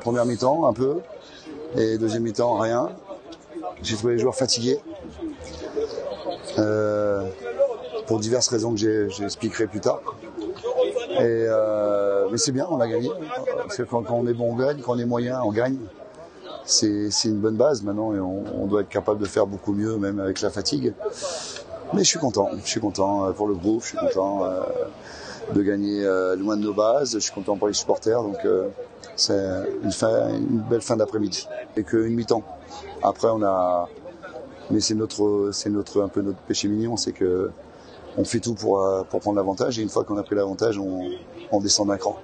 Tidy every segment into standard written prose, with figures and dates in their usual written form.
première mi-temps, un peu. Et deuxième mi-temps, rien. J'ai trouvé les joueurs fatigués. Pour diverses raisons que j'expliquerai plus tard. Mais c'est bien, on a gagné. Parce que quand on est bon, on gagne. Quand on est moyen, on gagne. C'est une bonne base maintenant et on doit être capable de faire beaucoup mieux, même avec la fatigue. Mais je suis content pour le groupe, je suis content de gagner loin de nos bases, je suis content pour les supporters, donc c'est une belle fin d'après-midi. Et qu'une mi-temps. Après mais c'est un peu notre péché mignon, c'est que on fait tout pour prendre l'avantage et une fois qu'on a pris l'avantage, on descend d'un cran.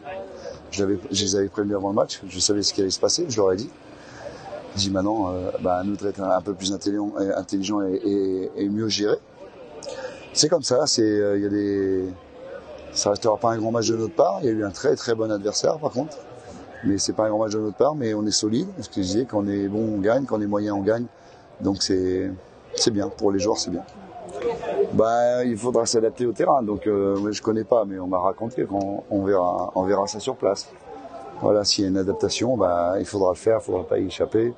Je les avais prévenus avant le match, je savais ce qui allait se passer, je leur ai dit. J'ai dit maintenant, à nous d'être un peu plus intelligent et mieux géré. C'est comme ça, ça restera pas un grand match de notre part. Il y a eu un très très bon adversaire par contre, mais c'est pas un grand match de notre part, mais on est solide. Ce que je disais, quand on est bon, on gagne, quand on est moyen, on gagne. Donc c'est bien pour les joueurs, c'est bien. Il faudra s'adapter au terrain. Donc je connais pas, mais on m'a raconté qu'on verra ça sur place. Voilà, s'il y a une adaptation, il faudra le faire, il faudra pas y échapper.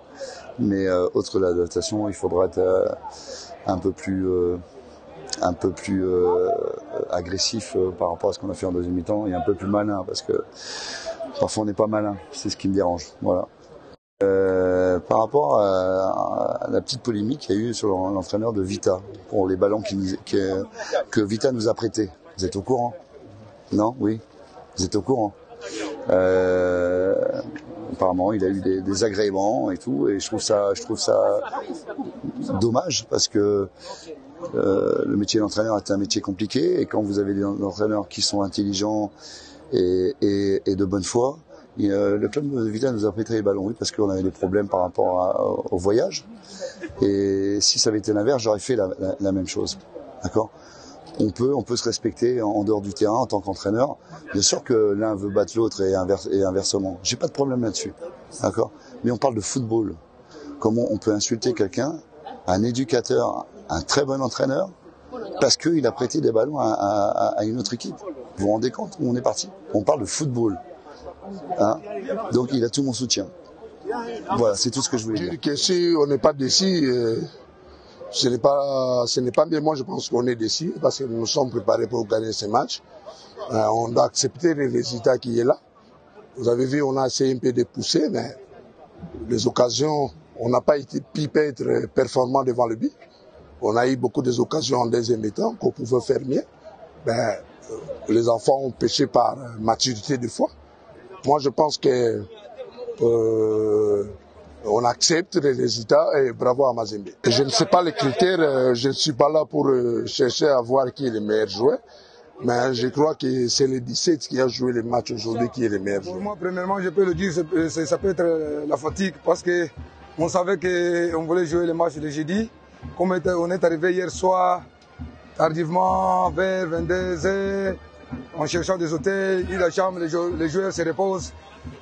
Mais autre que l'adaptation, il faudra être un peu plus agressif par rapport à ce qu'on a fait en deuxième mi-temps et un peu plus malin parce que parfois on n'est pas malin, c'est ce qui me dérange. Voilà. Par rapport à la petite polémique qu'il y a eu sur l'entraîneur de Vita pour les ballons que Vita nous a prêtés. Vous êtes au courant? Non? Oui? Vous êtes au courant? Apparemment, il a eu des agréments et tout, et je trouve ça dommage parce que le métier d'entraîneur est un métier compliqué, et quand vous avez des entraîneurs qui sont intelligents et de bonne foi, le club de Vita nous a prêté les ballons, oui, parce qu'on avait des problèmes par rapport au voyage, et si ça avait été l'inverse, j'aurais fait la même chose, d'accord? On peut se respecter en dehors du terrain en tant qu'entraîneur. Bien sûr que l'un veut battre l'autre et inversement. J'ai pas de problème là-dessus, d'accord? Mais on parle de football. Comment on peut insulter quelqu'un, un éducateur, un très bon entraîneur, parce qu'il a prêté des ballons à une autre équipe? Vous vous rendez compte où on est parti? On parle de football, hein? Donc il a tout mon soutien. Voilà, c'est tout ce que je voulais dire. Que si on n'est pas déçu, ce n'est pas bien. Moi, je pense qu'on est déçus parce que nous nous sommes préparés pour gagner ce match. On doit accepter le résultat qui est là. Vous avez vu, on a essayé un peu de pousser, mais les occasions, on n'a pas pu être performant devant le but. On a eu beaucoup d'occasions en deuxième mi-temps qu'on pouvait faire mieux. Les enfants ont péché par maturité de foi. Moi, je pense que on accepte les résultats et bravo à Mazembe. Je ne sais pas les critères, je ne suis pas là pour chercher à voir qui est le meilleur joueur, mais je crois que c'est le 17 qui a joué le match aujourd'hui qui est le meilleur joueur. Pour moi, premièrement, je peux le dire, ça peut être la fatigue parce qu'on savait qu'on voulait jouer le match le jeudi. Comme on est arrivé hier soir, tardivement, vers 22h, en cherchant des hôtels, la chambre, les joueurs se reposent.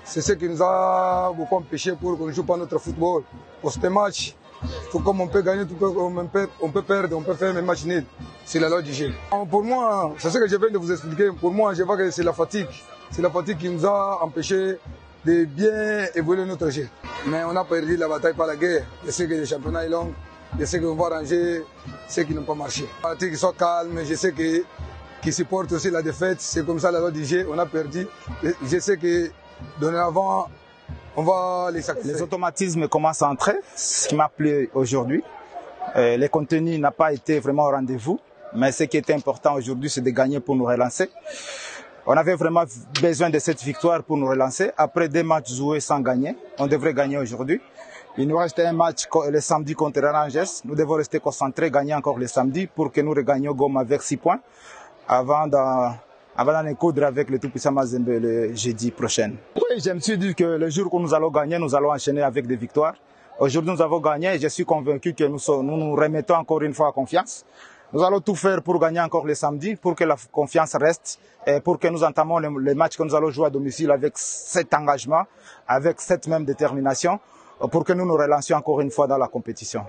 C'est ce qui nous a beaucoup empêché pour qu'on ne joue pas notre football. Pour ce match, comme on peut gagner, on peut perdre, on peut faire un match nul. C'est la loi du jeu. Pour moi, c'est ce que je viens de vous expliquer. Pour moi, je vois que c'est la fatigue. C'est la fatigue qui nous a empêché de bien évoluer notre jeu. Mais on a perdu la bataille par la guerre. Je sais que le championnat est long. Je sais qu'on va ranger ceux qui n'ont pas marché. La fatigue soit calme. Je sais qu'ils supportent aussi la défaite. C'est comme ça la loi du jeu. On a perdu. Je sais que dorénavant, on va les sacrifier. Les automatismes commencent à entrer, ce qui m'a plu aujourd'hui. Le contenu n'a pas été vraiment au rendez-vous, mais ce qui était important aujourd'hui, c'est de gagner pour nous relancer. On avait vraiment besoin de cette victoire pour nous relancer. Après 2 matchs joués sans gagner, on devrait gagner aujourd'hui. Il nous reste un match le samedi contre Rangers. Nous devons rester concentrés, gagner encore le samedi pour que nous regagnions Goma avec 6 points avant d'aller coudre avec le tout-puissant Mazembe le jeudi prochain. Oui, je me suis dit que le jour où nous allons gagner, nous allons enchaîner avec des victoires. Aujourd'hui, nous avons gagné et je suis convaincu que nous remettons encore une fois confiance. Nous allons tout faire pour gagner encore le samedi, pour que la confiance reste et pour que nous entamons les matchs que nous allons jouer à domicile avec cet engagement, avec cette même détermination, pour que nous nous relancions encore une fois dans la compétition.